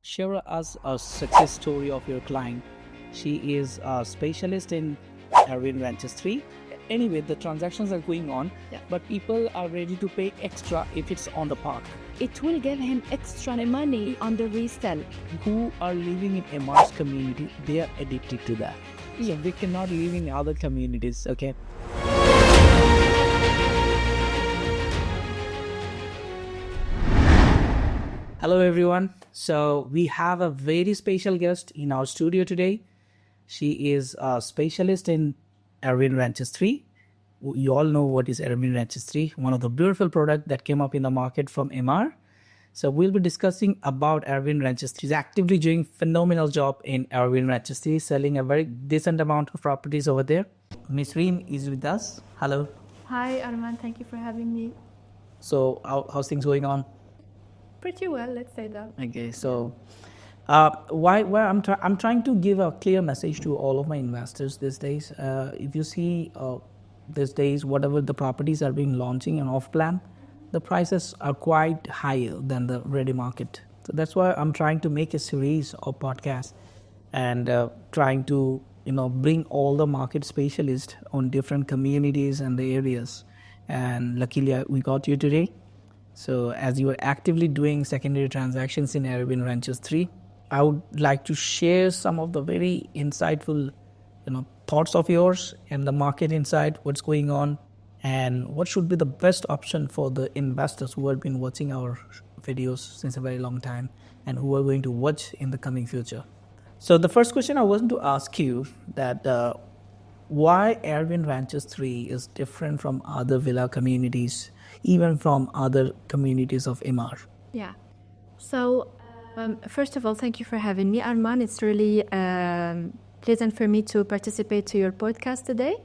share us a success story of your client. She is a specialist in Arabian Ranches 3. Anyway, the transactions are going on, but people are ready to pay extra if it's on the park. It will give him extra money on the resale. Who are living in Emaar's community, they are addicted to that. Yeah, they cannot live in other communities, okay? Hello everyone. So we have a very special guest in our studio today. She is a specialist in Arabian Ranches 3. You all know what is Arabian Ranches 3, one of the beautiful products that came up in the market from Emaar. So we'll be discussing about Arabian Ranches 3. She's actively doing phenomenal job in Arabian Ranches 3, selling a very decent amount of properties over there. Miss Reem is with us. Hello. Hi, Arman. Thank you for having me. So how's things going on? Pretty well, let's say that. Okay, so I'm trying to give a clear message to all of my investors these days. If you see these days, whatever the properties are being launching and off plan, the prices are quite higher than the ready market. So that's why I'm trying to make a series of podcasts and trying to bring all the market specialists on different communities and the areas. And luckily we got you today. So as you are actively doing secondary transactions in Arabian Ranches 3, I would like to share some of the very insightful thoughts of yours and the market insight, what's going on, and what should be the best option for the investors who have been watching our videos since a very long time and who are going to watch in the coming future. So the first question I want to ask you that why Arabian Ranches 3 is different from other villa communities, even from other communities of Emaar. Yeah. So, first of all, thank you for having me, Arman. It's really pleasant for me to participate to your podcast today.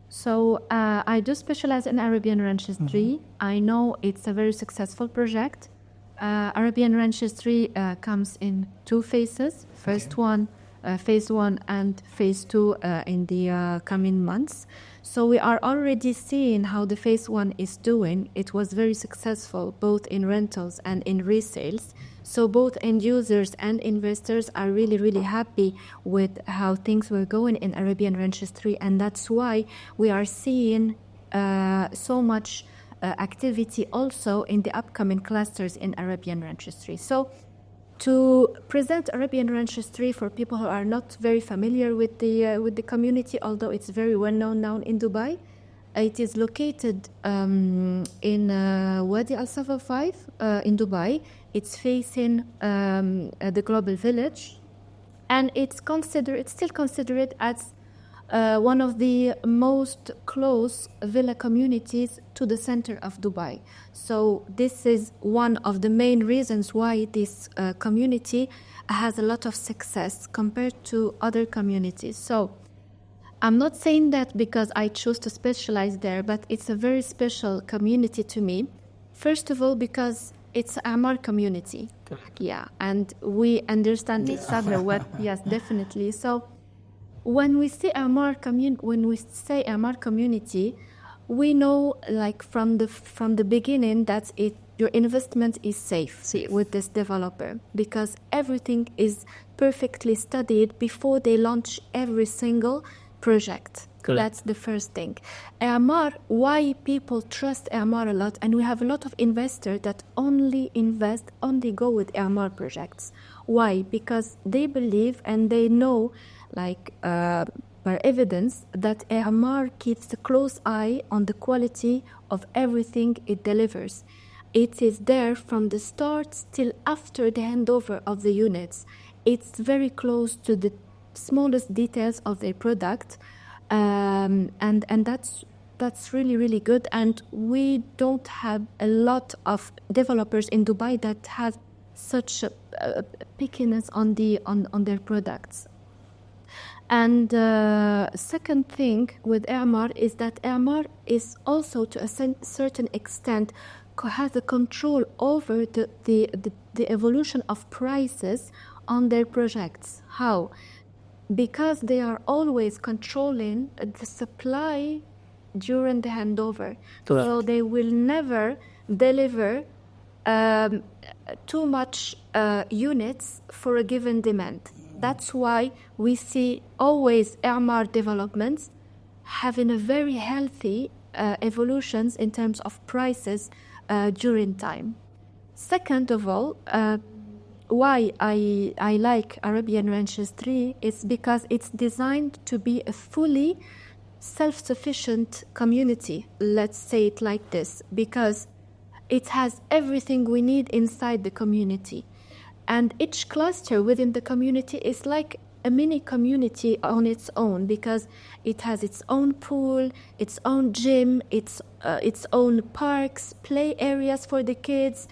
So, I do specialize in Arabian Ranches 3. I know it's a very successful project. Arabian Ranches 3 comes in two phases. First one, phase 1 and phase 2 in the coming months. So we are already seeing how the phase 1 is doing. It was very successful both in rentals and in resales. So both end users and investors are really, really happy with how things were going in Arabian Ranches 3. And that's why we are seeing so much activity also in the upcoming clusters in Arabian Ranches 3. So to present Arabian Ranches 3 for people who are not very familiar with the community, although it's very well known now in Dubai, it is located in Wadi Al Safa 5 in Dubai. It's facing the Global Village, and it's still considered as one of the most close villa communities to the center of Dubai. So this is one of the main reasons why this community has a lot of success compared to other communities. So I'm not saying that because I chose to specialize there, but it's a very special community to me. First of all, because it's an Emaar community. Correct. Yeah, and we understand each other well. Yes, definitely. So when we say Emaar community, we know, like from the beginning, that your investment is safe with this developer, because everything is perfectly studied before they launch every single project. Correct. That's the first thing. Emaar, why people trust Emaar a lot, and we have a lot of investors that only go with Emaar projects. Why? Because they believe and they know, by evidence, that Emaar keeps a close eye on the quality of everything it delivers. It is there from the start till after the handover of the units. It's very close to the smallest details of their product, and that's really, really good. And we don't have a lot of developers in Dubai that have such a pickiness on their products. And second thing with Emaar is that Emaar is also, to a certain extent, has a control over the evolution of prices on their projects. How? Because they are always controlling the supply during the handover. Correct. So they will never deliver too much units for a given demand. That's why we see always Emaar developments having a very healthy evolutions in terms of prices during time. Second of all, why I like Arabian Ranches 3 is because it's designed to be a fully self-sufficient community, let's say it like this, because it has everything we need inside the community. And each cluster within the community is like a mini community on its own, because it has its own pool, its own gym, its own parks, play areas for the kids,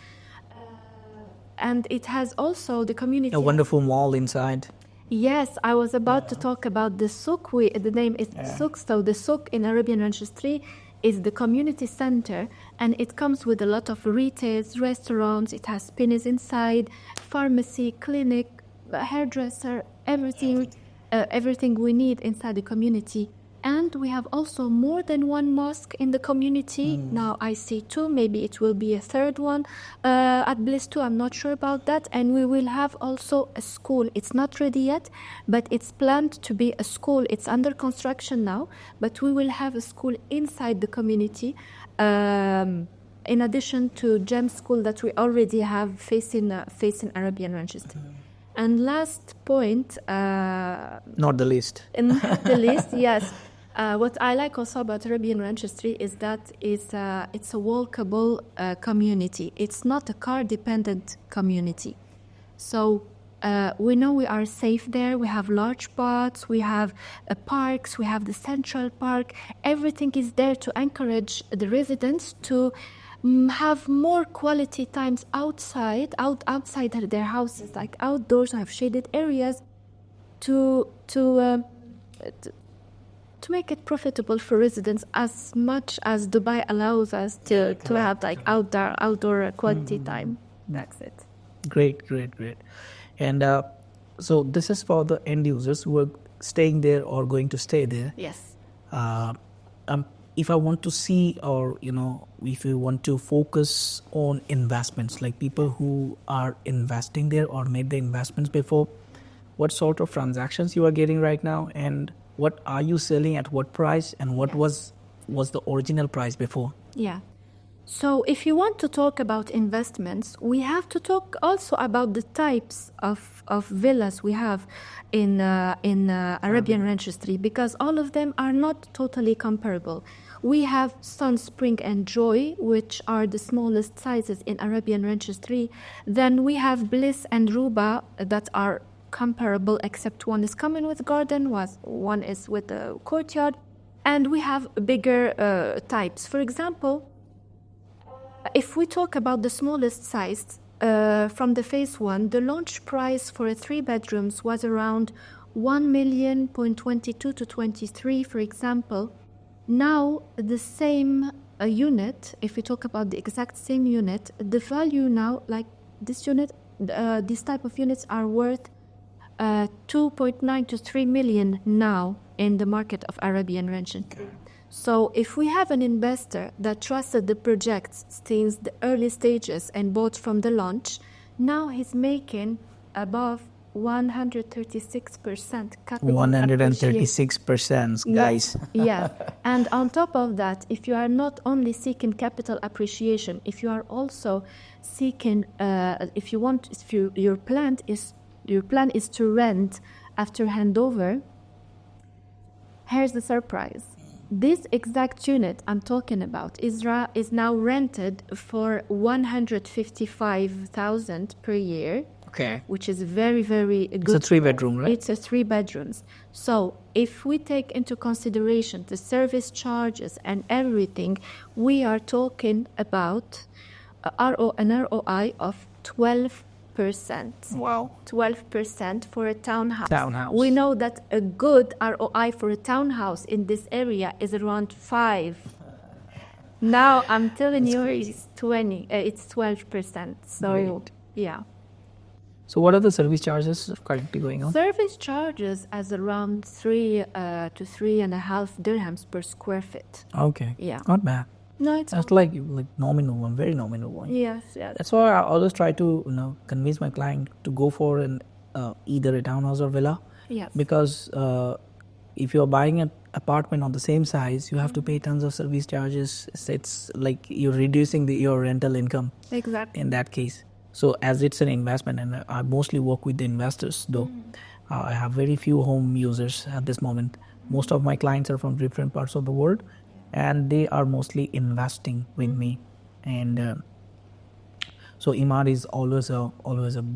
and it has also the community. A wonderful mall inside. Yes, I was about to talk about the souk. The name is souk. So the souk in Arabian Ranches 3 is the community center, and it comes with a lot of retails, restaurants. It has spinners inside, pharmacy, clinic, hairdresser, everything we need inside the community. And we have also more than one mosque in the community. Now I see 2, maybe it will be a third one at Bliss 2, I'm not sure about that. And we will have also a school. It's not ready yet, but it's planned to be a school. It's under construction now, but we will have a school inside the community, in addition to GEM school that we already have facing Arabian Ranches. And last point, not the least. Not the least, yes. What I like also about Arabian Ranches 3 is that it's a walkable community. It's not a car-dependent community. So we know we are safe there. We have large pots, we have parks, we have the central park. Everything is there to encourage the residents to have more quality times outside their houses, like outdoors, have shaded areas, to make it profitable for residents as much as Dubai allows us to have like outdoor quality time. That's it. Great. And so this is for the end users who are staying there or going to stay there. Yes. If I want to see, or if you want to focus on investments, like people who are investing there or made the investments before, what sort of transactions you are getting right now, and what are you selling at what price, and what was the original price before? Yeah. So if you want to talk about investments, we have to talk also about the types of villas we have in Arabian Ranches 3, because all of them are not totally comparable. We have Sun, Spring, and Joy, which are the smallest sizes in Arabian Ranches 3. Then we have Bliss and Ruba that are comparable, except one is coming with garden, one is with a courtyard. And we have bigger types. For example, if we talk about the smallest size, from the phase 1, the launch price for a 3 bedrooms was around 1,000,022 to 23, for example. Now, the same unit, if we talk about the exact same unit, the value now, like this unit, these type of units are worth 2.9 to 3 million now in the market of Arabian Ranches. So if we have an investor that trusted the projects since the early stages and bought from the launch, now he's making above 136% capital 136%, guys. Yeah. And on top of that, if you are not only seeking capital appreciation, if you are also seeking, your plan is to rent after handover, here's the surprise. This exact unit I'm talking about is now rented for 155,000 per year. Okay. Which is very, very good. It's a 3-bedroom, right? It's a 3 bedrooms. So if we take into consideration the service charges and everything, we are talking about an ROI of 12%. Wow. 12% for a townhouse. We know that a good ROI for a townhouse in this area is around 5. Now I'm telling you, it's 12%. So great. Yeah. So what are the service charges currently going on? Service charges as around 3 to 3.5 dirhams per square feet. Okay. Yeah. Not bad. No, it's That's like nominal one, very nominal one. yes. That's why I always try to convince my client to go for an either a townhouse or villa. Yes. Because if you're buying an apartment on the same size, you have to pay tons of service charges. It's like you're reducing your rental income Exactly. in that case. So as it's an investment, and I mostly work with the investors, though I have very few home users at this moment. Most of my clients are from different parts of the world, and they are mostly investing with me. And so Emaar is always a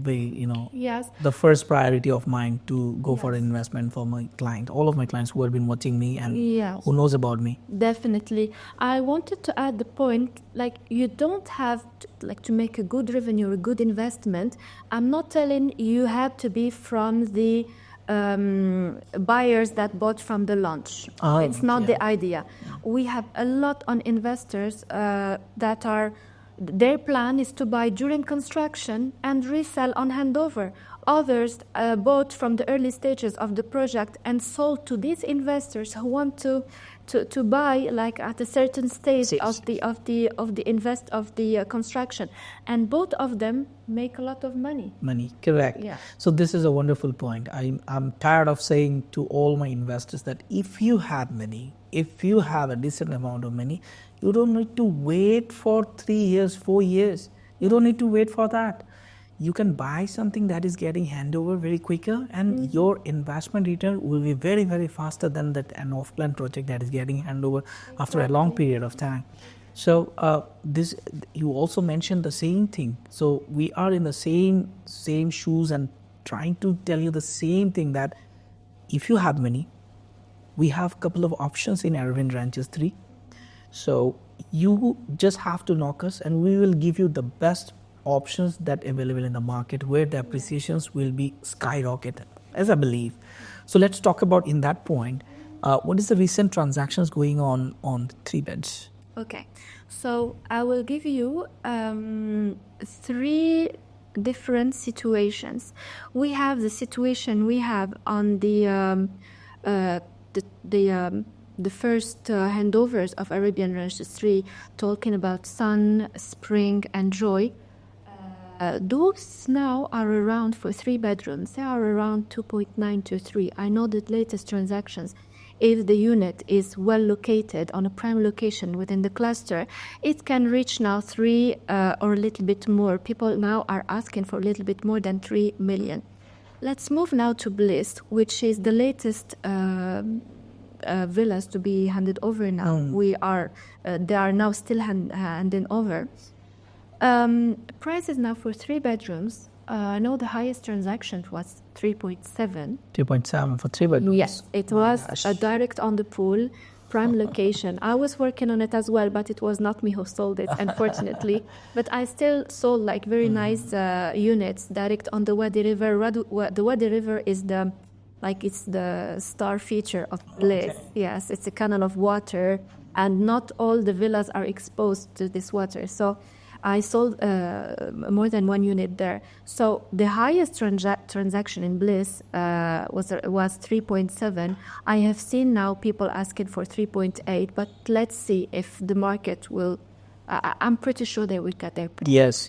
way, Yes. the first priority of mine to go for an investment for my client. All of my clients who have been watching me and Yes. who knows about me. Definitely. I wanted to add the point, like you don't have to make a good revenue or a good investment. I'm not telling you have to be from the buyers that bought from the launch. It's not the idea. We have a lot on investors that are, their plan is to buy during construction and resell on handover. Others bought from the early stages of the project and sold to these investors who want to buy like at a certain stage of the construction, and both of them make a lot of money. Correct. Yeah. So this is a wonderful point. I'm tired of saying to all my investors that if you have money, if you have a decent amount of money, you don't need to wait for 3 years, 4 years. You don't need to wait for that. You can buy something that is getting handover very quicker, and your investment return will be very, very faster than an off-plan project that is getting handover after a long period of time. So this, you also mentioned the same thing. So we are in the same shoes and trying to tell you the same thing, that if you have money, we have a couple of options in Arabian Ranches 3. So you just have to knock us, and we will give you the best options that available in the market, where the appreciations will be skyrocketed, as I believe. So let's talk about, in that point, what is the recent transactions going on 3 beds? Okay, so I will give you 3 different situations. We have the situation we have on the first handovers of Arabian Ranches 3, talking about sun, spring, and joy. Those now are around, for 3 bedrooms, they are around 2.9 to 3. I know the latest transactions, if the unit is well located on a prime location within the cluster, it can reach now 3 or a little bit more. People now are asking for a little bit more than 3 million. Let's move now to Bliss, which is the latest villas to be handed over now. They are now still handing over. Prices now for 3 bedrooms. I know the highest transaction was 3.7. 3.7 for 3 bedrooms. Yes, it was a direct on the pool, prime location. I was working on it as well, but it was not me who sold it, unfortunately. But I still sold like very nice units direct on the Wadi River. The Wadi River is it's the star feature of Bliss. Okay. Yes, it's a canal of water, and not all the villas are exposed to this water. So I sold more than 1 unit there. So the highest transaction in Bliss was 3.7. I have seen now people asking for 3.8, but let's see if the market will. I'm pretty sure they will get their price. Yes,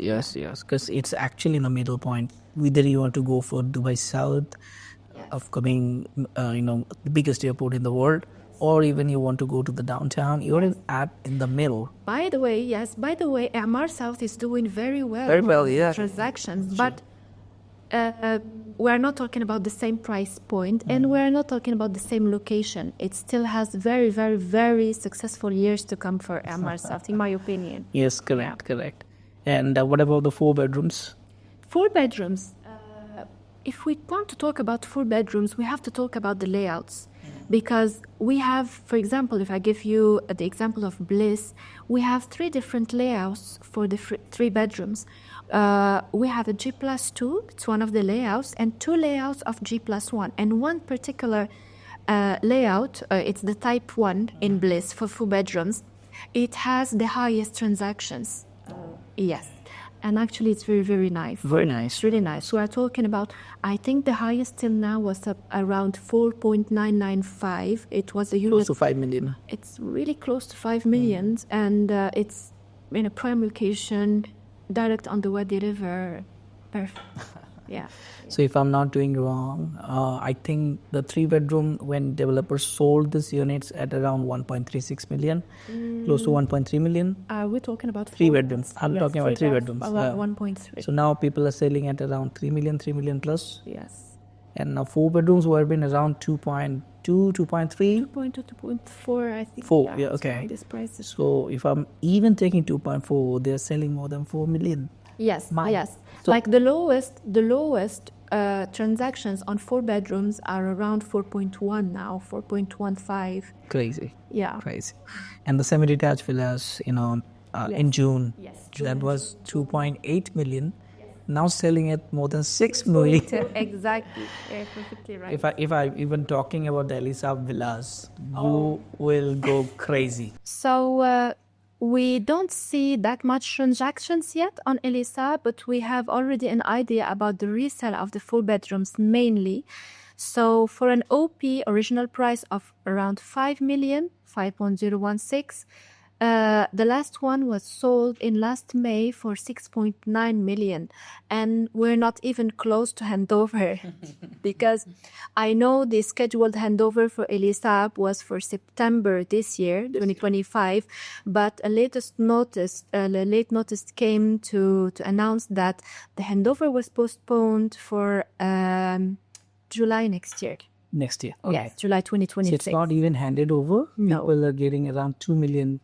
because it's actually in the middle point. Whether you want to go for Dubai South, upcoming, the biggest airport in the world, or even you want to go to the downtown, you're in the middle. By the way, Emaar South is doing very well. Very well, yeah. Transactions, but we're not talking about the same price point, and we're not talking about the same location. It still has very, very, very successful years to come for Emaar South, in my opinion. Yes, correct. And what about the 4 bedrooms? 4 bedrooms. If we want to talk about 4 bedrooms, we have to talk about the layouts. Because we have, for example, if I give you the example of Bliss, we have 3 different layouts for the 3 bedrooms. We have a G+2, it's one of the layouts, and 2 layouts of G+1. And one particular layout, it's the type 1 in Bliss for 4 bedrooms. It has the highest transactions. Yes. And actually, it's very, very nice. Very nice. It's really nice. We are talking about, I think the highest till now was around 4.995. It was a unit. Close to 5 million. It's really close to 5 million, and it's in a prime location, direct on the Wadi River. Perfect. Yeah. So if I'm not doing wrong, I think the 3-bedroom, when developers sold these units at around 1.36 million, close to 1.3 million. We're talking about 3 bedrooms. I'm talking about 3 bedrooms. About 1.3. So now people are selling at around 3 million plus. Yes. And now 4 bedrooms were been around 2.2, 2.3. 2.2, 2.4, I think. 4, yeah, okay. This price is. So if I'm even taking 2.4, they're selling more than 4 million. Yes, yes. So- Like the lowest transactions on 4 bedrooms are around 4.1 now, 4.15. Crazy. Yeah. Crazy. And the semi-detached villas, in June, Yes, that was 2.8 million. Now selling at more than 6 million. Exactly. Yeah, perfectly right. If I even talking about the Elisa villas, you will go crazy. So we don't see that much transactions yet on Elisa, but we have already an idea about the resale of the 4 bedrooms mainly. So for an OP original price of around 5 million, 5.016, the last one was sold in last May for 6.9 million, and we're not even close to handover because I know the scheduled handover for Elisab was for September this year, 2025, but a late notice came to announce that the handover was postponed for July next year. Next year. Yes, July So 2026. it's not even handed over. No. People are getting around 2 million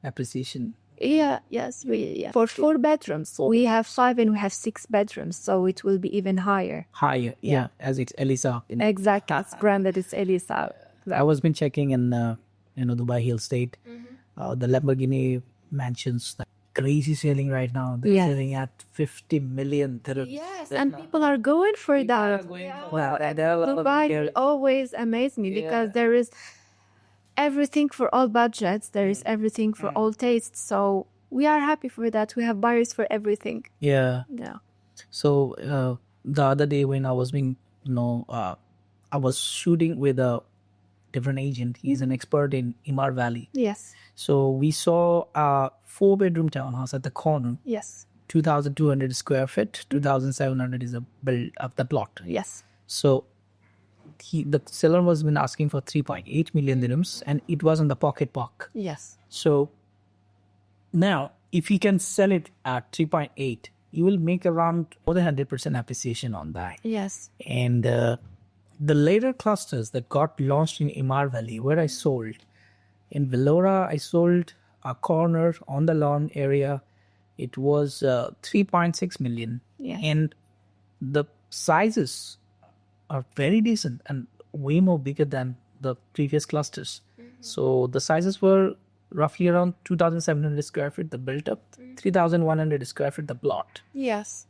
appreciation. Yeah, yes, for 4 bedrooms. We have 5 and we have 6 bedrooms, so it will be even higher. Higher, yeah, as it's Elisa. Exactly, it's branded as Elisa. I was been checking in, Dubai Hill State, the Lamborghini mansions, like crazy selling right now. They're Yes. selling at 50 million dirhams. Yes, and people are going for that. Well, there are a lot of Dubai always amaze me because there is everything for all budgets. There is everything for all tastes. So we are happy for that. We have buyers for everything. Yeah. Yeah. So the other day when I was being, I was shooting with a different agent. He's an expert in Emaar Valley. Yes. So we saw a 4-bedroom townhouse at the corner, Yes. 2,200 square feet, 2,700 is a build of the plot. Yes. So the seller was been asking for 3.8 million dirhams, and it was on the pocket park. Yes. So now, if you can sell it at 3.8, you will make around more than 100% appreciation on that. Yes. And the later clusters that got launched in Emaar Valley, where I sold, in Vellora, I sold a corner on the lawn area. It was 3.6 million. Yeah. And the sizes are very decent and way more bigger than the previous clusters. So the sizes were roughly around 2,700 square feet, the built up, 3,100 square feet, the plot. Yes.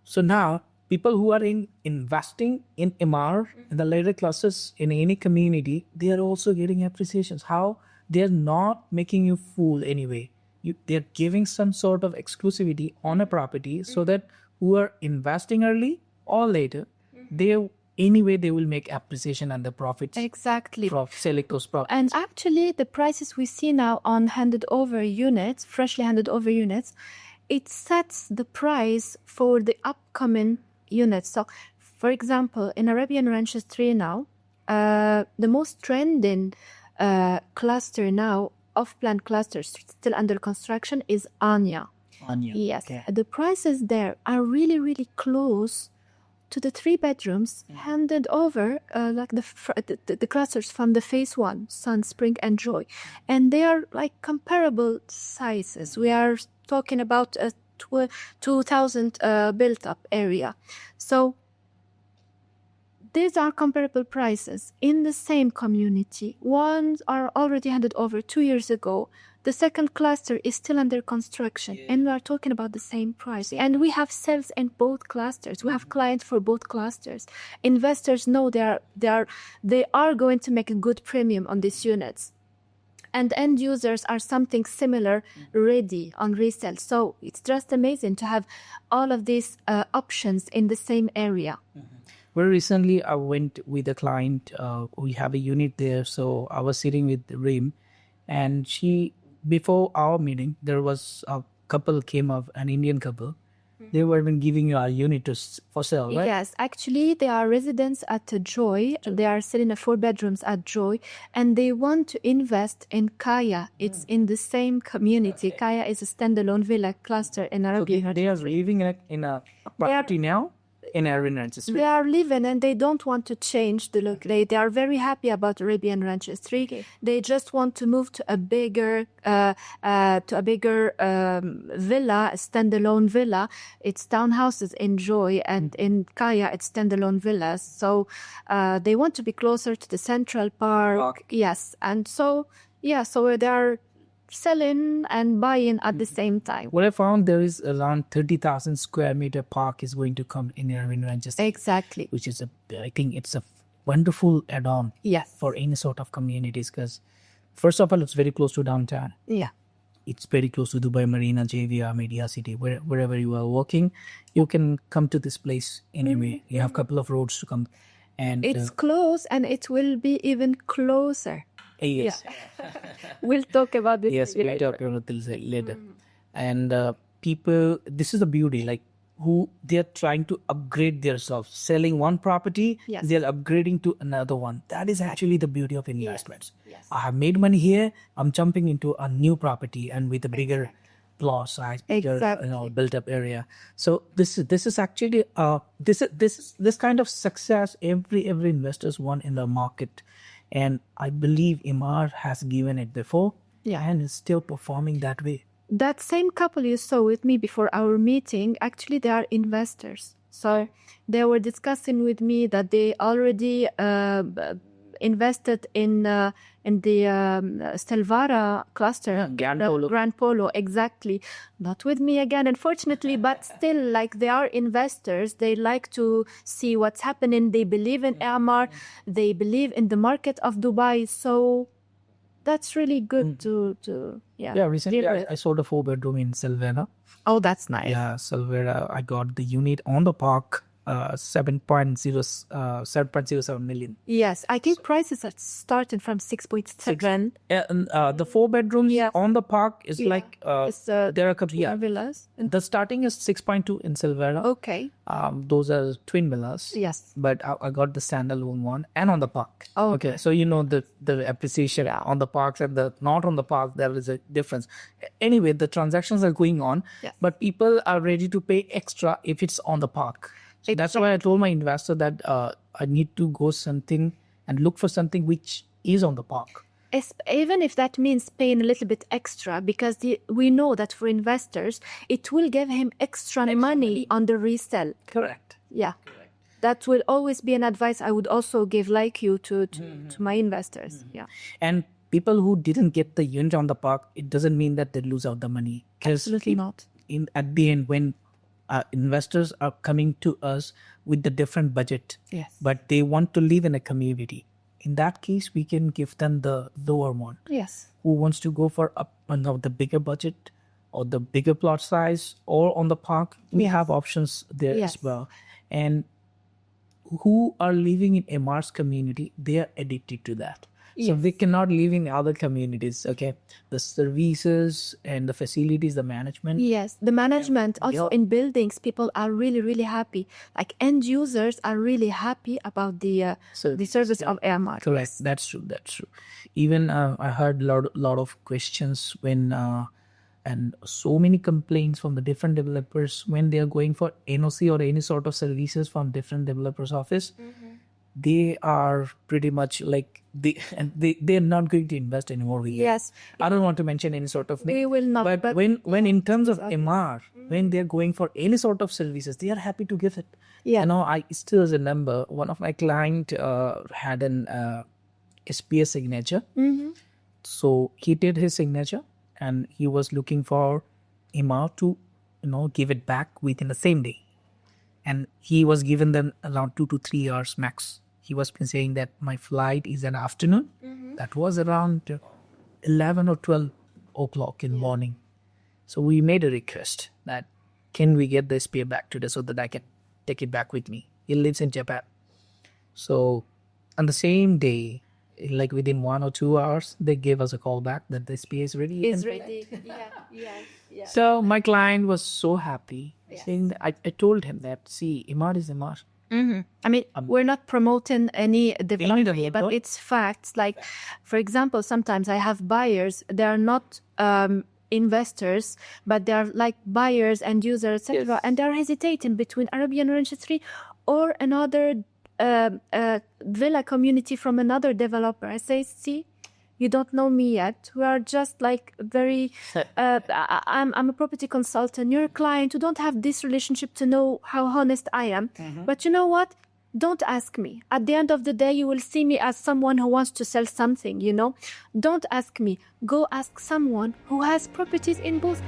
So now people who are investing in Emaar and the later clusters in any community, they are also getting appreciations. How? They're not making you fool anyway. They're giving some sort of exclusivity on a property so that who are investing early or later, they will make appreciation and the profits Exactly. from selling those properties. And actually, the prices we see now on freshly handed over units, it sets the price for the upcoming units. So, for example, in Arabian Ranches 3 now, the most trending cluster now, off-plan clusters still under construction, is Anya. Anya. Yes. Okay. The prices there are really, really close to the 3 bedrooms handed over, like the clusters from the phase 1, Sun, Spring, and Joy. And they are like comparable sizes. We are talking about a 2,000 built up area. So these are comparable prices in the same community. Ones are already handed over 2 years ago. The second cluster is still under construction, and we are talking about the same price. And we have sales in both clusters. We have clients for both clusters. Investors know they are going to make a good premium on these units. and end users are something similar ready on resale. So it's just amazing to have all of these options in the same area. Very recently, I went with a client. We have a unit there, so I was sitting with Reem, and before our meeting, there was a couple came up, an Indian couple. They were even giving you our unit for sale, right? Yes, actually, they are residents at Joy. They are selling 4 bedrooms at Joy, and they want to invest in Kaya. It's in the same community. Kaya is a standalone villa cluster in Arabian Ranches. They are living in a property now in Arabian Ranches. They are living and they don't want to change the look. They are very happy about Arabian Ranches 3. Okay. They just want to move to a bigger villa, a standalone villa. It's townhouses in Joy, and in Kaya it's standalone villas. So they want to be closer to the Central Park. Yes, and so they are selling and buying at the same time. What I found, there is around 30,000 square meter park is going to come in Arabian Ranches. Exactly. Which is I think it's a wonderful add-on. Yes. For any sort of communities, because first of all, it's very close to downtown. Yeah. It's very close to Dubai Marina, JVR, Media City. Wherever you are working, you can come to this place anyway. You have a couple of roads to come. And it's close, and it will be even closer. Yes. Yeah. We'll talk about this. Yes, we'll talk about this later. And people, this is the beauty, like who they're trying to upgrade themselves. Selling one property, they're upgrading to another one. That is actually the beauty of investments. Yes. I have made money here. I'm jumping into a new property and with a bigger plot size, bigger, built up area. So this is actually this kind of success every investors want in the market. And I believe Emaar has given it before, and is still performing that way. That same couple you saw with me before our meeting, actually they are investors. So they were discussing with me that they already invested in the Stelvara cluster, Grand Polo, exactly. Not with me again, unfortunately, but still, like, they are investors. They like to see what's happening. They believe in Emaar. They believe in the market of Dubai. So that's really good to recently I sold a 4-bedroom in Silvera. Oh, that's nice. Yeah, Silvera. I got the unit on the park. 7.07 million. Yes, I think prices are starting from 6.7. And the 4 bedrooms on the park is like there are a couple villas. The starting is 6.2 in Silvera. Okay. Those are twin villas. Yes. But I got the standalone one and on the park. Oh, okay. So you know the appreciation on the parks and the not on the park, there is a difference. Anyway, the transactions are going on, but people are ready to pay extra if it's on the park. So that's why I told my investor that I need to go something and look for something which is on the park. Even if that means paying a little bit extra, because we know that for investors, it will give him extra money on the resale. Correct. Yeah. Correct. That will always be an advice I would also give, like you, to my investors. Yeah. And people who didn't get the unit on the park, it doesn't mean that they lose out the money. Absolutely not. At the end, when investors are coming to us with the different budget, but they want to live in a community. In that case, we can give them the lower one. Yes. Who wants to go for the bigger budget or the bigger plot size or on the park? We have options there as well. And who are living in Emaar's community, they are addicted to that. So they cannot live in other communities, okay? The services and the facilities, the management. Yes, the management. Also in buildings, people are really, really happy. Like end users are really happy about the service of Emaar. Correct. Yes. That's true. Even I heard a lot of questions when and so many complaints from the different developers when they are going for NOC or any sort of services from different developers' office. They are pretty much like they're not going to invest anymore here. Yes. I don't want to mention any sort of name. We will not. But when in terms of Emaar, when they're going for any sort of services, they are happy to give it. Yeah. You know, I still remember one of my client had an SPA signature. So he did his signature and he was looking for Emaar to, give it back within the same day. And he was given them around 2 to 3 hours max. He was saying that my flight is an afternoon. That was around 11 or 12 o'clock in the morning. So we made a request that can we get the spear back today so that I can take it back with me. He lives in Japan. So on the same day, like within 1 or 2 hours, they gave us a call back that the spear is ready. It's ready. Yeah. So my client was so happy. Saying that I told him that, see, Emaar is Emaar. I mean, we're not promoting any development, but don't. it's facts. Like, for example, sometimes I have buyers, they are not investors, but they are like buyers and users, etc. Yes. And they're hesitating between Arabian Ranches 3 or another villa community from another developer. I say, see, you don't know me yet. We are just like very, I'm a property consultant. You're a client. You don't have this relationship to know how honest I am. But you know what? Don't ask me. At the end of the day, you will see me as someone who wants to sell something, you know? Don't ask me. Go ask someone who has properties in both